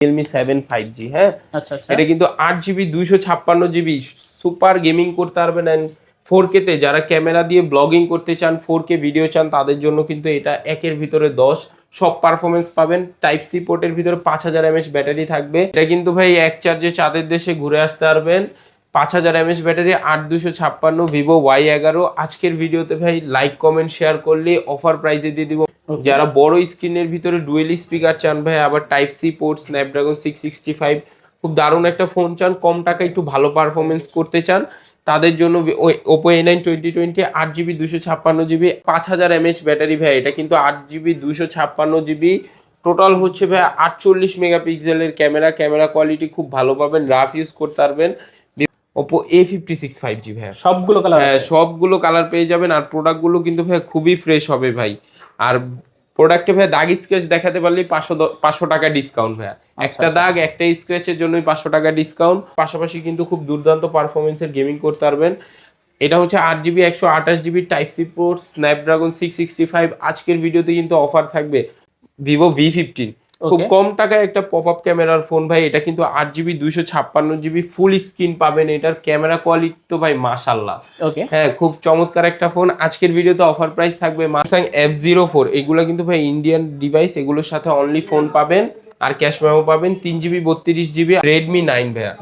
Realme 7 5G, হ্যাঁ। আচ্ছা আচ্ছা। এটা কিন্তু 8GB 256GB সুপার গেমিং করতে পারবেন। এন্ড 4K তে যারা ক্যামেরা দিয়ে ব্লগিং করতে চান, 4K ভিডিও চান, তাদের জন্য কিন্তু এটা একের ভিতরে 10 সব পারফরমেন্স পাবেন। টাইপ সি পোর্টের ভিতরে 5000 mAh ব্যাটারি থাকবে। এটা কিন্তু ভাই এক চার্জে চাঁদের দেশে ঘুরে আসতে পারবেন। 5000 mAh ব্যাটারি, 8256 ভিভো Y11। আজকের ভিডিওতে ভাই লাইক কমেন্ট শেয়ার করলে অফার প্রাইসে দিয়ে দিব। যারা বড় স্ক্রিনের ভিতরে ডুয়েল স্পিকার চান ভাই, আবার টাইপ সি পোর্ট, স্ন্যাপড্রাগন 665, খুব দারুণ একটা ফোন চান, কম টাকায় একটু ভালো পারফরমেন্স করতে চান, তাদের জন্য Oppo A9 2020 8GB 256GB 5000 mAh battery ভাই। এটা কিন্তু 8GB 256GB, টোটাল হচ্ছে ভাই 48 মেগাপিক্সেলের ক্যামেরা কোয়ালিটি খুব ভালো পাবেন, রাফ ইউজ করতে পারবেন। ওপো A56 5G ভাই, সবগুলো কালার হ্যাঁ আছে? সবগুলো কালার পেয়ে যাবেন। আর প্রোডাক্টগুলো কিন্তু ভাই খুবই ফ্রেশ হবে ভাই। আর প্রোডাক্টে ভাই দাগ স্ক্র্যাচ দেখাতে পারলে 500 টাকা ডিসকাউন্ট ভাই। একটা দাগ একটা স্ক্র্যাচের জন্যই 500 টাকা ডিসকাউন্ট। পাশাপাশি কিন্তু খুব দুর্দান্ত পারফরমেন্সের গেমিং করতে পারবেন। এটা হচ্ছে 8GB 128GB type C port, Snapdragon 665। আজকের ভিডিওতে কিন্তু অফার থাকবে ভিভো V15, খুব কম টাকায় একটা পপ আপ ক্যামেরার ফোন ভাই। এটা কিন্তু 8GB 256GB ফুল স্ক্রিন পাবেন। এটার ক্যামেরা কোয়ালিটি তো ভাই মাশাআল্লাহ, ওকে হ্যাঁ খুব চমৎকার একটা ফোন। আজকের ভিডিওতে অফার প্রাইস থাকবে Samsung F04। এগুলো কিন্তু ভাই ইন্ডিয়ান ডিভাইস, এগুলোর সাথে অনলি ফোন পাবেন আর ক্যাশ মেমো পাবেন। 3GB 32GB Redmi 9 ভাইয়া।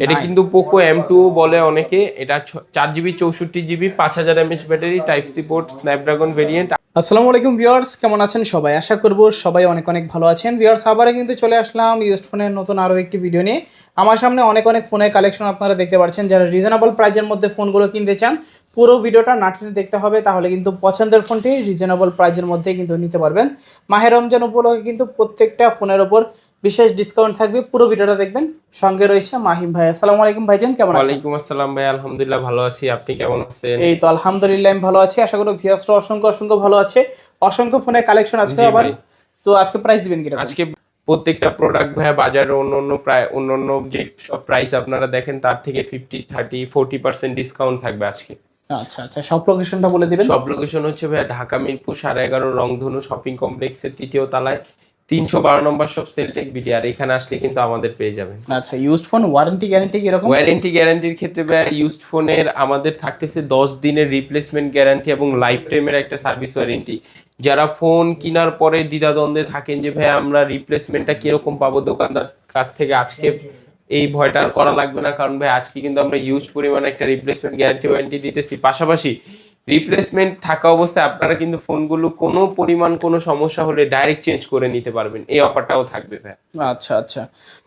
এটা কিন্তু পোকো M2 বলে অনেকে। এটা 4GB 64GB 5000 mAh battery, type C port, snapdragon variant. আসসালামু আলাইকুম ভিউয়ার্স, কেমন আছেন সবাই? আশা করব সবাই অনেক অনেক ভালো আছেন। ভিউয়ার্স, আবারও কিন্তু চলে আসলাম ইউজড ফোনের নতুন আরও একটি ভিডিও নিয়ে। আমার সামনে অনেক অনেক ফোনের কালেকশন আপনারা দেখতে পাচ্ছেন। যারা রিজনেবল প্রাইজের মধ্যে ফোনগুলো কিনতে চান, পুরো ভিডিওটা না টেনে দেখতে হবে, তাহলে কিন্তু পছন্দের ফোনটি রিজনেবল প্রাইজের মধ্যে কিন্তু নিতে পারবেন। মাহে রমজান উপলক্ষে কিন্তু প্রত্যেকটা ফোনের ওপর বিশেষ ডিসকাউন্ট থাকবে, পুরো ভিডিওটা দেখবেন। সঙ্গে রয়েছে মাহিম ভাই। আসসালামু আলাইকুম ভাইজান, কেমন আছেন? ওয়ালাইকুম আসসালাম ভাই, আলহামদুলিল্লাহ ভালো আছি। আপনি কেমন আছেন? এই তো আলহামদুলিল্লাহ আমি ভালো আছি। আশা করি ভিউয়ার্সরা অসংখ্য অসংখ্য ভালো আছে। অসংখ্য ফোনের কালেকশন আজকে আবার। তো আজকে প্রাইস দিবেন কিরকম? আজকে প্রত্যেকটা প্রোডাক্ট ভাইয়া বাজারে অন্যান্য যে সব প্রাইস আপনারা দেখেন তার থেকে 50, 30, 40% ডিসকাউন্ট থাকবে আজকে। আচ্ছা আচ্ছা, সব লোকেশনটা বলে দিবেন। সব লোকেশন হচ্ছে ভাইয়া ঢাকা মিরপুর 11.5 রংধনু শপিং কমপ্লেক্সের 3য় তলায় 312 নম্বর শপ সেলটেক বিডিআর। এখানে আসলে কিন্তু আমাদের পেয়ে যাবেন। আচ্ছা, ইউজড ফোন ওয়ারেন্টি গ্যারান্টি কিরকম? ওয়ারেন্টি গ্যারান্টির ক্ষেত্রে ভাইয়া ইউজড ফোনের আমাদের থাকতেছে 10 দিনের রিপ্লেসমেন্ট গ্যারান্টি এবং লাইফ টাইমের একটা সার্ভিস ওয়ারেন্টি। যারা ফোন কেনার পরে দ্বিধাদ্বন্দ্বে থাকেন যে ভাই আমরা রিপ্লেসমেন্টটা কিরকম পাবো দোকানদার কাছ থেকে, আজকে এই ভয়টা আর করা লাগবে না, কারণ ভাই আজকে কিন্তু আমরা ইউজ পরিমাণে একটা রিপ্লেসমেন্ট গ্যারান্টি ওয়ারেন্টি দিতেছি। পাশাপাশি রিপ্লেসমেন্ট থাকা অবস্থায় আপনারা কিন্তু ফোনগুলো কোনো পরিমাণ কোনো সমস্যা হলে ডাইরেক্ট চেঞ্জ করে নিতে পারবেন, এই অফারটাও থাকবে ভাই। আচ্ছা আচ্ছা,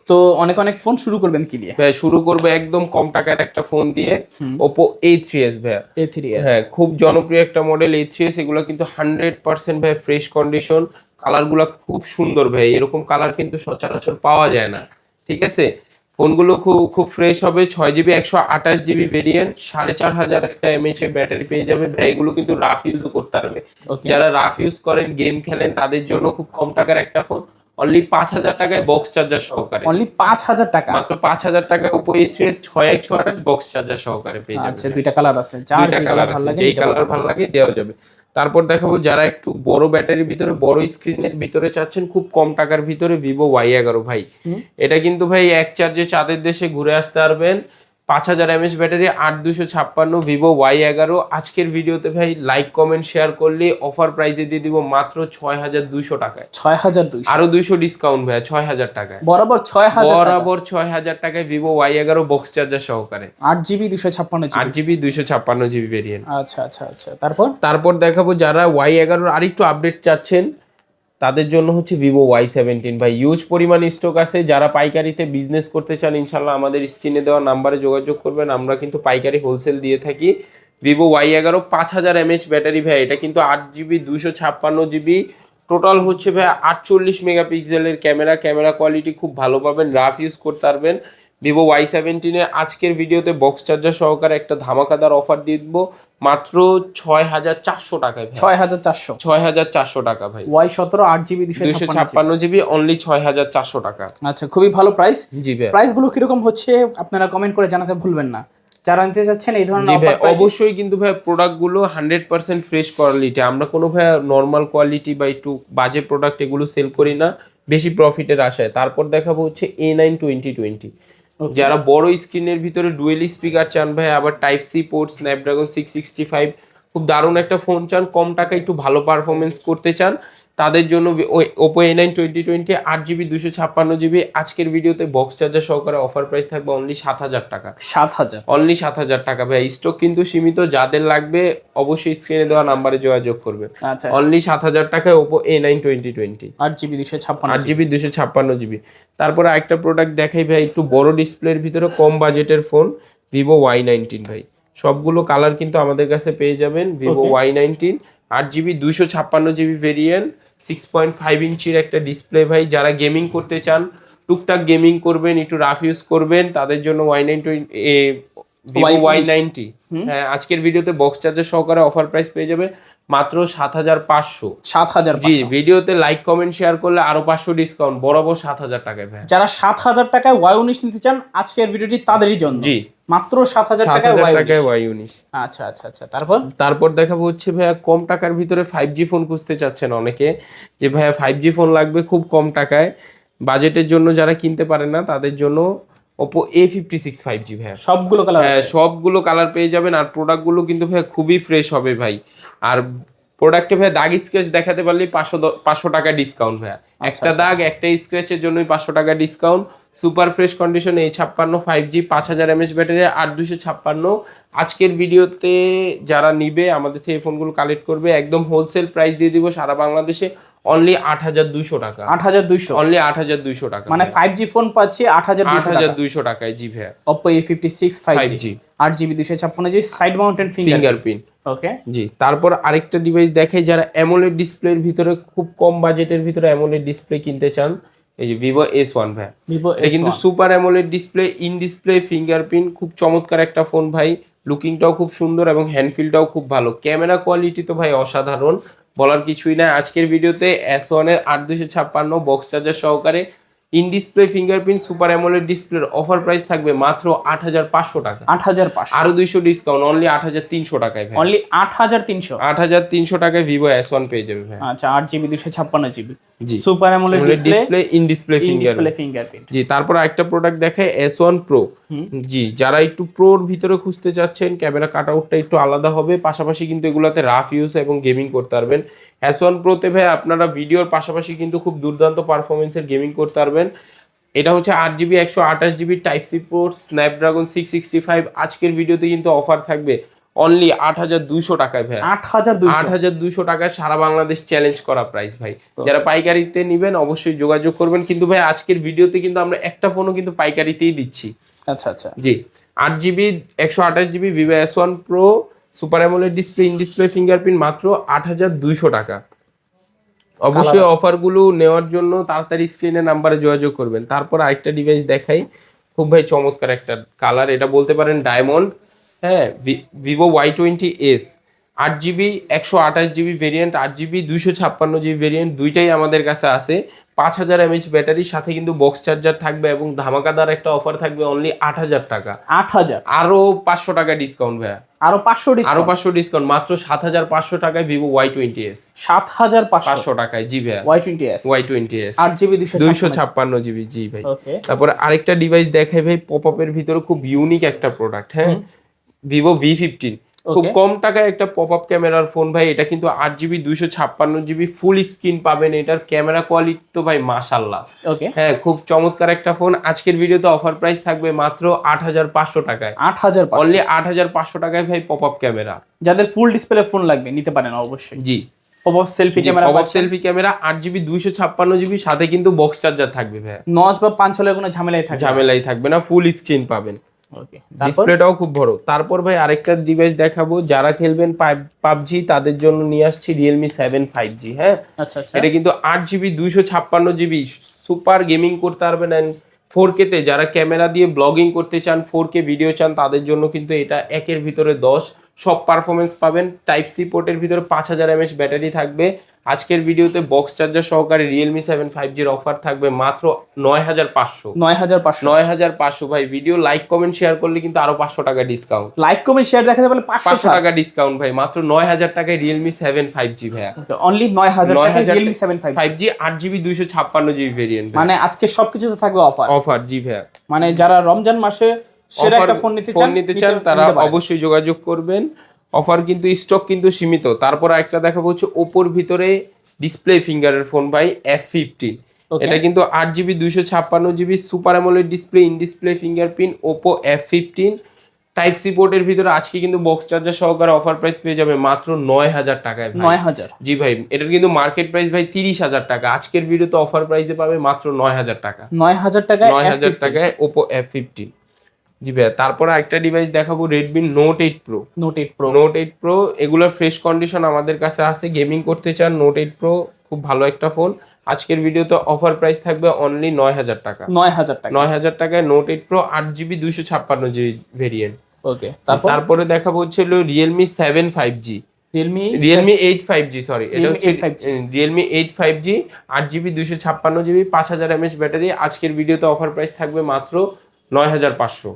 তো অনেক অনেক ফোন শুরু করবেন কি দিয়ে? ভাই শুরু করবো একদম কম টাকার একটা ফোন দিয়ে, Oppo A3s ভাই। A3s, হ্যাঁ খুব জনপ্রিয় একটা মডেল A3s। এগুলো কিন্তু 100% ভাই ফ্রেশ কন্ডিশন, কালারগুলো খুব সুন্দর ভাই। এরকম কালার কিন্তু সচরাচর পাওয়া যায় না, ঠিক আছে। ফোনগুলো খুব খুব ফ্রেশ হবে। 6GB 128GB ভেরিয়েন্ট, 4500 একটা mAh এর ব্যাটারি পেয়ে যাবে ভাই। এগুলো কিন্তু রাফ ইউজও করতে পারবে। যারা রাফ ইউজ করেন, গেম খেলেন, তাদের জন্য খুব কম টাকার একটা ফোন, অনলি 5000 টাকায় বক্স চার্জার সহকারে। অনলি 5000 টাকা, মাত্র 5000 টাকা Oppo A3s 6128 বক্স চার্জার সহকারে পেয়ে যাবেন। আচ্ছা, দুইটা কালার আছে, যার যে কালার ভালো লাগে, যেই কালার ভালো লাগে দেওয়া যাবে। তারপর দেখাবো যারা একটু বড় ব্যাটারির ভিতরে, বড় স্ক্রিনের ভিতরে চাচ্ছেন, খুব কম টাকার ভিতরে ভিভো Y11 ভাই। এটা কিন্তু ভাই এক চার্জে চাঁদের দেশে ঘুরে আসতে পারবেন। 5000 mAh ব্যাটারি, 8256 ভিভো Y11। আজকের ভিডিওতে ভাই লাইক কমেন্ট শেয়ার করলে অফার প্রাইসে দিয়ে দিব মাত্র 6200 টাকায়। 6200, আরো 200 ডিসকাউন্ট ভাই, 6000 টাকায়। বরাবর 6000, বরাবর 6000 টাকায় ভিভো Y11 বক্স চার্জার সহকারে, 8GB 256GB, 8GB 256GB variant. আচ্ছা আচ্ছা আচ্ছা, তারপর দেখাবো যারা Y11 আরেকটু আপডেট চাচ্ছেন, তাদের জন্য হচ্ছে ভিভো Y17 ভাই। ইউজ পরিমাণ স্টক আছে। যারা পাইকারিতে বিজনেস করতে চান, ইনশাল্লাহ আমাদের স্ক্রিনে দেওয়া নাম্বারে যোগাযোগ করবেন। আমরা কিন্তু পাইকারি হোলসেল দিয়ে থাকি। ভিভো Y11 5000 mAh ব্যাটারি ভাই। এটা কিন্তু 8GB 256GB, টোটাল হচ্ছে ভাই 48 মেগাপিক্সেলের ক্যামেরা কোয়ালিটি খুব ভালো পাবেন, রাফ ইউজ করতে পারবেন। ভিভো Y17 আজকের ভিডিওতে বক্স চার্জার সহকারে একটা ধামাকাদার অফার দিয়ে দিব মাত্র 6400 টাকায়। 6400 টাকা ভাই। Y17 8GB 256GB অনলি 6400 টাকা। আচ্ছা, খুবই ভালো প্রাইস। জি ভাই, প্রাইস গুলো কিরকম হচ্ছে আপনারা কমেন্ট করে জানাতে ভুলবেন না। যারা নিতে যাচ্ছেন এই ধরনের অফার প্রাইস, অবশ্যই কিন্তু ভাই প্রোডাক্ট গুলো 100% ফ্রেশ কোয়ালিটি। আমরা কোনো ভাই নরমাল কোয়ালিটি বা একটু বাজে প্রোডাক্ট এগুলো সেল করি না। বেশি প্রফিটের আশায়। তারপর দেখাবো হচ্ছে A9 2020, যারা বড় স্ক্রিনের ভিতরে ডুয়েল স্পিকার চান ভাই, আবার টাইপ সি পোর্ট, স্ন্যাপড্রাগন 665, খুব দারুণ একটা ফোন চান, কম টাকায় একটু ভালো পারফরমেন্স করতে চান, তাদের জন্য ওপো A9 2020 8GB 256GB আজকের ভিডিওতে বক্স চার্জার সহকারে অফার প্রাইস থাকবে অনলি 7,000 টাকা। 7,000 অনলি 7,000 টাকা ভাই। স্টক কিন্তু সীমিত, যাদের লাগবে অবশ্যই স্ক্রিনে দেওয়া নাম্বারে যোগাযোগ করবে। আচ্ছা, অনলি 7,000 টাকায় Oppo A9 2020 8GB 256 8GB 256GB। তারপরে আরেকটা প্রোডাক্ট দেখাই ভাই, একটু বড় ডিসপ্লের ভিতরে কম বাজেটের ফোন, ভিভো Y19 ভাই। সবগুলো কালার কিন্তু আমাদের কাছে পেয়ে যাবেন। Vivo Y19 8GB 256GB variant, 6.5 ইঞ্চির একটা ডিসপ্লে ভাই। যারা গেমিং করতে চান, টুকটাক গেমিং করবেন, একটু রাফ ইউজ করবেন, তাদের জন্য ভিভো Y90। হ্যাঁ, আজকের ভিডিওতে বক্স চার্জার সহকারে অফার প্রাইস পেয়ে যাবে মাত্র 7,500। 7,000 জি, ভিডিওতে লাইক কমেন্ট শেয়ার করলে আরো 500 ডিসকাউন্ট, বরাবর 7,000 টাকায় ভাই। যারা 7,000 টাকায় Y19 নিতে চান, আজকের ভিডিওটি তাদেরই জন্য। জি, মাত্র 7,000 টাকায় Y19। আচ্ছা আচ্ছা আচ্ছা। তারপর দেখাবো হচ্ছে ভাইয়া কম টাকার ভিতরে 5G ফোন খুঁজতে চাচ্ছেন অনেকে, যে ভাইয়া 5G ফোন লাগবে খুব কম টাকায়, বাজেটের জন্য যারা কিনতে পারে না, তাদের জন্য ওপো A56 5G ভাইয়া। সবগুলো কালার হ্যাঁ, সবগুলো কালার পেয়ে যাবেন। আর প্রোডাক্টগুলো কিন্তু ভাইয়া খুবই ফ্রেশ হবে ভাই। আর প্রোডাক্টে ভাইয়া দাগ স্ক্র্যাচ দেখাতে পারলেই 500 টাকা ডিসকাউন্ট ভাইয়া। একটা দাগ একটা স্ক্র্যাচের জন্যই 500 টাকা discount. Super fresh condition A56 5G 5000 mAh battery 8256। আজকের ভিডিওতে যারা নিবে আমাদের থেকে এই ফোনগুলো কালেক্ট করবে, একদম হোলসেল প্রাইস দিয়ে দিব সারা বাংলাদেশে অনলি 8,200 টাকা। 8,200 অনলি 8,200 টাকা, মানে 5G ফোন পাচ্ছি 8,200 টাকায়। জি ভাইয়া, Oppo A56 5G 8GB 256GB side mounted fingerprint. Okay জি, তারপর আরেকটা ডিভাইস দেখাই, যারা অ্যামোলেড ডিসপ্লের ভিতরে খুব কম বাজেটের ভিতরে অ্যামোলেড ডিসপ্লে কিনতে চান, এই যে ভিভো S1 ভাই। এটা কিন্তু super AMOLED display, in display fingerprint, খুব চমৎকার একটা ফোন ভাই। লুকিংটাও খুব সুন্দর এবং হ্যান্ডফিলটাও খুব ভালো। ক্যামেরা কোয়ালিটি তো ভাই অসাধারণ, বলার কিছুই না। আজকের ভিডিওতে S1 এর 8256 বক্স চার্জার সহকারে in display fingerprint super AMOLED ডিসপ্লের অফার প্রাইস থাকবে মাত্র 8,500 টাকা। 8,500, আরো 200 ডিসকাউন্ট, অনলি 8,300 টাকায় ভাই। অনলি 8,300 8,300 টাকায় ভিভো S1 পেয়ে যাবে ভাই। আচ্ছা, 8GB 256GB জি, super AMOLED display in display fingerprint. জি, তারপর একটা প্রোডাক্ট দেখায় S1 Pro। জি, যারা একটু প্রোর ভিতরে খুঁজতে চাচ্ছেন, ক্যামেরা কাটআউটটা একটু আলাদা হবে, পাশাপাশি কিন্তু এগুলাতে রাফ ইউজ এবং গেমিং করতে পারবেন। S1 Pro তে ভাই আপনারা ভিডিওর পাশাপাশি কিন্তু খুব দুর্দান্ত পারফরমেন্সের গেমিং করতে পারবেন। এটা হচ্ছে 8GB 128GB type C port, Snapdragon 665। আজকের ভিডিওতে কিন্তু অফার থাকবে অনলি 8,200 টাকায় ভাই। 8,200 টাকায় সারা বাংলাদেশ চ্যালেঞ্জ করা প্রাইস ভাই। যারা পাইকারিতে নেবেন অবশ্যই যোগাযোগ করবেন। কিন্তু ভাই আজকের ভিডিওতে কিন্তু আমরা একটা ফোনও কিন্তু পাইকারিতেই দিচ্ছি। আচ্ছা আচ্ছা। জি, 8GB 128GB Vivo S1 Pro super AMOLED display in display fingerprint মাত্র 8,200 টাকা। অবশ্যই অফারগুলো নেওয়ার জন্য তাড়াতাড়ি স্ক্রিনে নাম্বারে যোগাযোগ করবেন। তারপর আরেকটা ডিভাইস দেখাই, খুব ভাই চমৎকার একটা কালার, এটা বলতে পারেন ডায়মন্ড। হ্যাঁ, Vivo Y20s 8GB 128GB variant, 8GB 256GB variant, দুইটাই আমাদের কাছে আছে। 5000 mAh ব্যাটারির সাথে কিন্তু বক্স চার্জার থাকবে এবং ধামাকাদার একটা অফার থাকবে অনলি 8,000 টাকা। 8,000, আরো 500 টাকা ডিসকাউন্ট ভাইয়া। আরো 500 ডিসকাউন্ট মাত্র 7,500 টাকায় ভিভো Y20s। 7,500 টাকায়, জি ভাইয়া। Y20s 8GB 256GB। জি ভাই। ওকে, তারপরে আরেকটা ডিভাইস দেখাই ভাই, পপআপের ভিতরে খুব ইউনিক একটা প্রোডাক্ট। হ্যাঁ, ভিভো V15 খুব কম টাকায় একটা পপআপ ক্যামেরার ফোন ভাই। এটা কিন্তু 8GB 256GB ফুল স্ক্রিন পাবেন। এটার ক্যামেরা কোয়ালিটি তো ভাই মাশাআল্লাহ। ওকে, হ্যাঁ, খুব চমৎকার একটা ফোন। আজকের ভিডিওতে অফার প্রাইস থাকবে মাত্র 8,500 টাকায়। 8,500, অনলি 8,500 টাকায় ভাই পপআপ ক্যামেরা। যাদের ফুল ডিসপ্লে ফোন লাগবে নিতে পারেন অবশ্যই। জি, popup selfie camera, popup selfie camera 8GB 256GB সাথে কিন্তু বক্স চার্জার থাকবে ভাই। নচ বা পাঞ্চ হলে কোনো ঝামেলাই থাকবে না, ফুল স্ক্রিন পাবেন। ওকে, ডিসপ্লেটাও খুব বড়। তারপর ভাই আরেকটা ডিভাইস দেখাবো, যারা খেলবেন পাবজি তাদের জন্য নিয়ে আসছি Realme 7 5G। হ্যাঁ, আচ্ছা আচ্ছা। এটা কিন্তু 8GB 256GB সুপার গেমিং করতে পারবেন। এন্ড 4K তে যারা ক্যামেরা দিয়ে ব্লগিং করতে চান, 4K ভিডিও চান, তাদের জন্য কিন্তু এটা একের ভিতরে 10 সব পারফরমেন্স পাবেন। টাইপ সি পোর্টের ভিতরে 5000 mAh ব্যাটারি থাকবে। আজকের ভিডিওতে বক্স চার্জার সহকারে Realme 7 5G এর অফার থাকবে মাত্র 9500। 9500 ভাই। ভিডিও লাইক কমেন্ট শেয়ার করলে কিন্তু আরো 500 টাকা ডিসকাউন্ট। লাইক কমেন্ট শেয়ার দেখাতে বলে 500 টাকা ডিসকাউন্ট ভাই, মাত্র 9000 টাকায় Realme 7 5G ভাই। অনলি 9000 টাকায় Realme 7 5G 8GB 256GB variant. মানে আজকে সবকিছুতে থাকবে অফার জি ভাই। মানে যারা রমজান মাসে সেরা একটা ফোন নিতে চান তারা অবশ্যই যোগাযোগ করবেন। অফার কিন্তু স্টক কিন্তু সীমিত। তারপর একটা দেখাবো হচ্ছে ওপোর ভিতরে ডিসপ্লে ফিঙ্গারের ফোন ভাই, F15। এটা কিন্তু 8GB 256GB super AMOLED display, in display fingerprint, Oppo F15 type C পোর্টের ভিতরে আজকে কিন্তু বক্স চার্জার সহকারে অফার প্রাইস পেয়ে যাবে মাত্র 9000 টাকায়। 9000? জি ভাই। এটার কিন্তু মার্কেট প্রাইস ভাই 30000 টাকা, আজকের ভিডিওতে অফার প্রাইসে পাবে মাত্র 9000 টাকা। 9000 টাকায় 9000 টাকায় ওপো F15। জি ভাই। তারপরে একটা ডিভাইস দেখাবো, Redmi Note 8 Pro। Note 8 Pro এগুলোর ফ্রেশ কন্ডিশন আমাদের কাছে আছে। গেমিং করতে চান Note 8 Pro খুব ভালো একটা ফোন। আজকের ভিডিওতে অফার প্রাইস থাকবে অনলি 9000 টাকা। 9000 টাকায় Note 8 Pro 8GB 256GB variant. ওকে। তারপরে দেখাবো হচ্ছে Realme 7 5G, Realme 8 5G, sorry এটা হচ্ছে Realme 8 5G 8GB 256GB 5000 mAh battery. আজকের ভিডিওতে অফার প্রাইস থাকবে মাত্র 9500।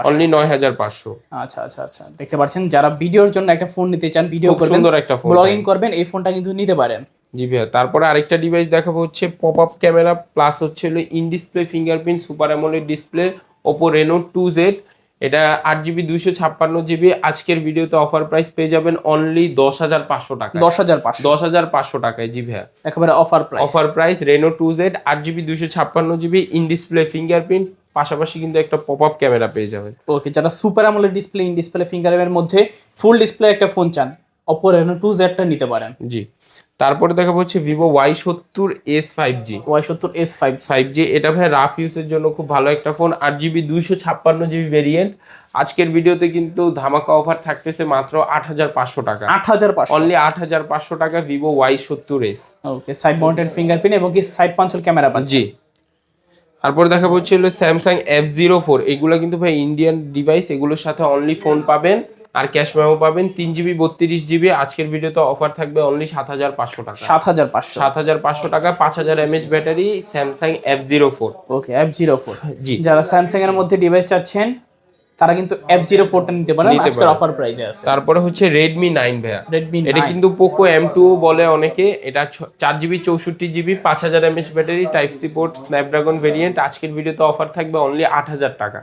অনলি 9500। আচ্ছা। দেখতে পাচ্ছেন যারা ভিডিওর জন্য একটা ফোন নিতে চান, ভিডিও করবেন, সুন্দর একটা ফোন, ব্লগিং করবেন, এই ফোনটা কিন্তু নিতে পারেন। জি ভাইয়া। তারপরে আরেকটা ডিভাইস দেখাবো হচ্ছে পপ আপ ক্যামেরা প্লাস হচ্ছে in display fingerprint super AMOLED display, Oppo Reno 2Z। এটা 8GB 256GB। আজকের ভিডিওতে অফার প্রাইস পেয়ে যাবেন অনলি 10500 টাকা। 10500 টাকায়। জি ভাইয়া, একেবারে offer price Reno 2Z 8GB 256GB in display fingerprint, পাশাপাশি কিন্তু একটা পপ আপ ক্যামেরা পেয়ে যাবেন। ওকে, যারা super AMOLED display, in display ফিঙ্গারপ্রিন্টের মধ্যে ফুল ডিসপ্লে একটা ফোন চান, Oppo Reno 2Z টা নিতে পারেন। জি। তারপরে দেখাবো হচ্ছে Vivo Y70s 5G। Y70s 5G এটা ভাই রাফ ইউজের জন্য খুব ভালো একটা ফোন। 8GB 256GB variant. আজকের ভিডিওতে কিন্তু ধামাকা অফার থাকতেছে মাত্র 8500 টাকা। 8500? অনলি 8500 টাকা Vivo Y70s। ওকে, সাইড মাউন্টেড ফিঙ্গারপ্রিন্ট এবং কি সাইড পাঞ্চল ক্যামেরা পাচ্ছেন। জি। তারপর দেখাবো হচ্ছে Samsung F04। এগুলো কিন্তু ভাই ইন্ডিয়ান ডিভাইস, এগুলোর সাথে অনলি ফোন পাবেন আর ক্যাশ মেমো পাবেন 3GB 32GB। আজকের ভিডিওতে অফার থাকবে অনলি 7500 টাকা। 7500 টাকা 5000 mAh ব্যাটারি Samsung F04। ওকে, F04। জি। যারা স্যামসাং এর মধ্যে ডিভাইস চাচ্ছেন তারা কিন্তু F04 টা নিতে পারেন, আজকের অফার প্রাইসে আছে। তারপরে হচ্ছে Redmi 9 ভাইয়া। এটা কিন্তু Poco M2 বলে অনেকে। এটা 4GB 64GB 5000 mAh battery, type C port, snapdragon variant. আজকের ভিডিওতে অফার থাকবে অনলি 8000 টাকা।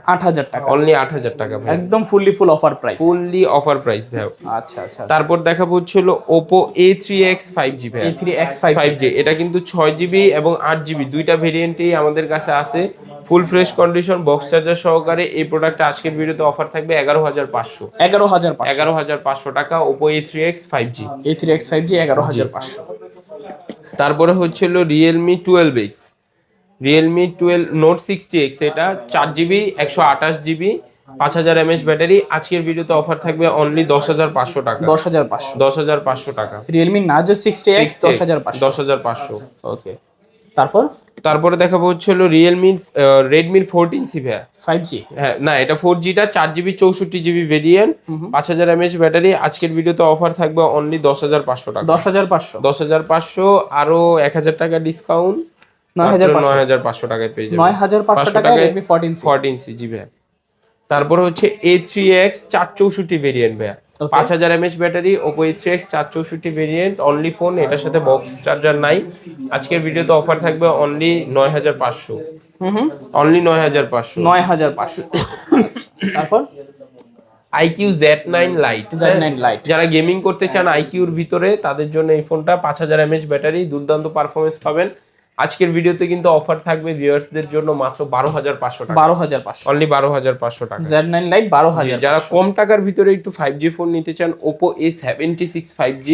অনলি 8000 টাকা ভাই। একদম full offer price. Fully offer price ভাই। আচ্ছা। তারপর দেখাবো হচ্ছে Oppo A3X 5G ভাই। A3X 5G এটা কিন্তু 6GB এবং 8GB দুইটা ভেরিয়েন্টেই আমাদের কাছে আছে। Full fresh condition box charger সহকারে। এই প্রোডাক্টটা আজকের ভিডিওতে অফার থাকবে 11500 টাকা। Oppo A3X 5G 11500। তারপরে হচ্ছে Realme 12X, Realme 12 Note 60X। এটা 4GB 128GB 5000 mAh ব্যাটারি। আজকের ভিডিওতে অফার থাকবে অনলি 10500 টাকা। 10500 টাকা। Realme Narzo 60X 10500। ওকে। তারপরে দেখাবো হচ্ছে Redmi 14C ভাইয়া। 5G? হ্যাঁ না, এটা 4G টা 4GB 64GB variant 5000 mAh battery. আজকের ভিডিওতে অফার থাকবে অনলি 10500 টাকা। 10500 আরো 1000 টাকা ডিসকাউন্ট, 9500 টাকায় পেয়ে যাবেন। 9500 টাকায় Redmi 14C। জি ভাইয়া। তারপর হচ্ছে A3X 464 ভেরিয়েন্ট ভাইয়া, 5000 mAh battery, Oppo A3X 464 variant, only phone, এটার সাথে বক্স চার্জার নাই। আজকের ভিডিওতে অফার থাকবে অনলি 9500। অনলি 9500। তারপর IQ Z9 Lite। যারা গেমিং করতে চান IQর ভিতরে তাদের জন্য এই ফোনটা 5000 mAh ব্যাটারি, দুর্দান্ত পারফরমেন্স পাবেন। আজকের ভিডিওতে কিন্তু অফার থাকবে ভিউয়ার্সদের জন্য মাত্র 12500 টাকা। 12500? অনলি 12500 টাকা। Z9 Lite 12000। যারা কম টাকার ভিতরে একটু 5G ফোন নিতে চান Oppo A76 5G।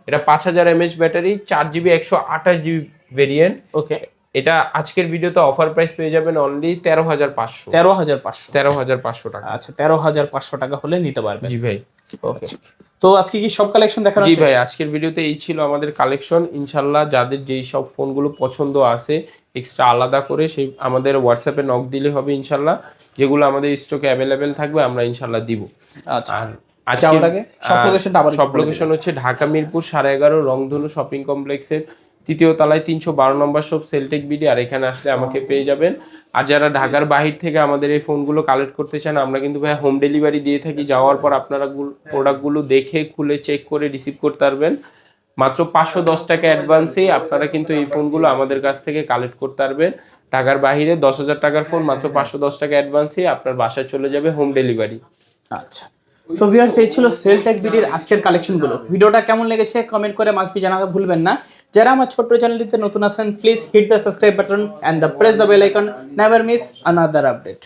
এটা 5000 mAh battery, 4GB 128GB variant. ওকে। এটা আজকের ভিডিওতে অফার প্রাইস পেয়ে যাবেন অনলি 13500। 13500 টাকা। আচ্ছা, 13500 টাকা হলে নিতে পারবেন। জি ভাই। ওকে। তো আজকে কি সব কালেকশন দেখানো জি শেষ? ভাই, আজকের ভিডিওতে এই ছিল আমাদের কালেকশন। ইনশাআল্লাহ যাদের যেই সব ফোনগুলো পছন্দ আছে এক্সট্রা আলাদা করে সেই আমাদের হোয়াটসঅ্যাপে নক দিলে হবে ইনশাআল্লাহ। যেগুলো আমাদের স্টকে অ্যাভেলেবেল থাকবে আমরা ইনশাআল্লাহ দিব। আচ্ছা। আর যাওয়ার আগে সব লোকেশনটা আবার সব লোকেশন হচ্ছে ঢাকা মিরপুর 11:30 রংধনু শপিং কমপ্লেক্সের 3য় তলায় 312 নম্বর শপ সেলটেক বিডি। আর এখানে আসলে আমাকে পেয়ে যাবেন। আর যারা ঢাকার বাহির থেকে আমাদের এই ফোনগুলো কালেক্ট করতে চান, আমরা কিন্তু ভাই হোম ডেলিভারি দিয়ে থাকি। যাওয়ার পর আপনারা প্রোডাক্টগুলো দেখে খুলে চেক করে রিসিভ করতে পারবেন। মাত্র 510 টাকা অ্যাডভান্সেই আপনারা কিন্তু এই ফোনগুলো আমাদের কাছ থেকে কালেক্ট করতে পারবেন। ঢাকার বাইরে 10,000 টাকার ফোন মাত্র 510 টাকা অ্যাডভান্সেই আপনার বাসায় চলে যাবে হোম ডেলিভারি। আচ্ছা, সো ভিউয়ার্স এই ছিল সেলটেক বিডির আজকের কালেকশনগুলো। ভিডিওটা কেমন লেগেছে কমেন্ট করে মাস্ট জানাতে ভুলবেন না। যারা আমার ছোট্ট চ্যানেলটিতে নতুন আছেন please hit the subscribe button and the press the bell icon, never miss another update.